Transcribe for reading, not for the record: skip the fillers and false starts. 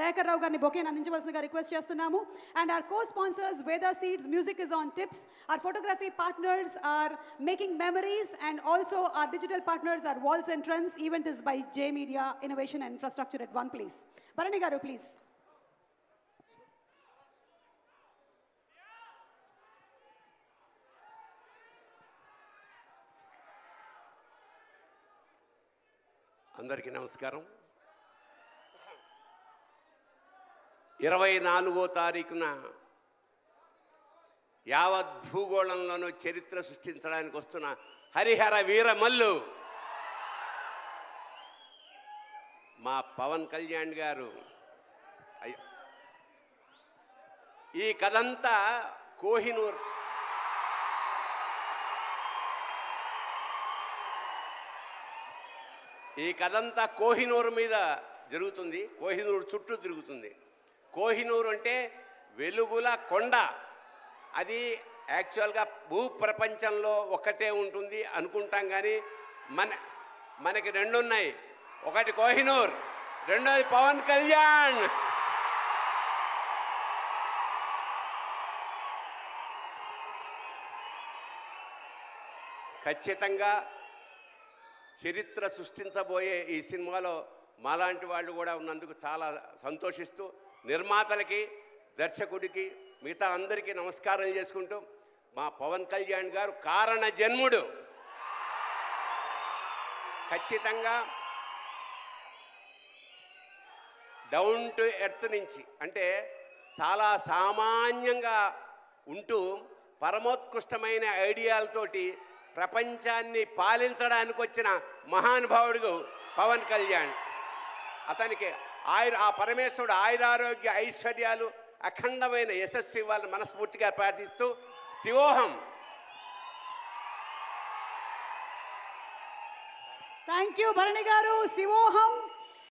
దయాకర్ రావు గారిని బొకేని అందించవలసిందిగా రిక్వెస్ట్ చేస్తున్నాము. And our co-sponsors Veda Seeds, Music is on Tips. Our photography partners are Making Memories, and also our digital partners are Walls and Trends. Event is by J Media Innovation and Infrastructure at one place. Bharani garu, please. అందరికీ నమస్కారం. 24వ తారీఖున యావత్ భూగోళంలోనూ చరిత్ర సృష్టించడానికి వస్తున్న హరిహర వీరమల్లు మా పవన్ కళ్యాణ్ గారు. ఈ కథంతా కోహినూర్ కోహినూర్ మీద జరుగుతుంది. కోహినూర్ చుట్టూ తిరుగుతుంది. కోహినూర్ అంటే వెలుగుల కొండ. అది యాక్చువల్గా భూప్రపంచంలో ఒకటే ఉంటుంది అనుకుంటాం, కానీ మనకి రెండు ఉన్నాయి. ఒకటి కోహినూర్, రెండోది పవన్ కళ్యాణ్. ఖచ్చితంగా చరిత్ర సృష్టించబోయే ఈ సినిమాలో మాలాంటి వాళ్ళు కూడా ఉన్నందుకు చాలా సంతోషిస్తూ నిర్మాతలకి, దర్శకుడికి, మిగతా అందరికీ నమస్కారం చేసుకుంటూ, మా పవన్ కళ్యాణ్ గారు కారణ జన్ముడు. ఖచ్చితంగా డౌన్ టు ఎర్త్ నుంచి, అంటే చాలా సామాన్యంగా ఉంటూ పరమోత్కృష్టమైన ఐడియాలతోటి ప్రపంచాన్ని పాలించడానికి వచ్చిన మహానుభావుడు పవన్ కళ్యాణ్. అతనికి ఆ పరమేశ్వరుడు ఆయురారోగ్య ఐశ్వర్యాలు, అఖండమైన యశస్సు ఇవ్వాలని మనస్ఫూర్తిగా ప్రార్థిస్తూ శివోహం. Thank you Bharani garu. Shivoham.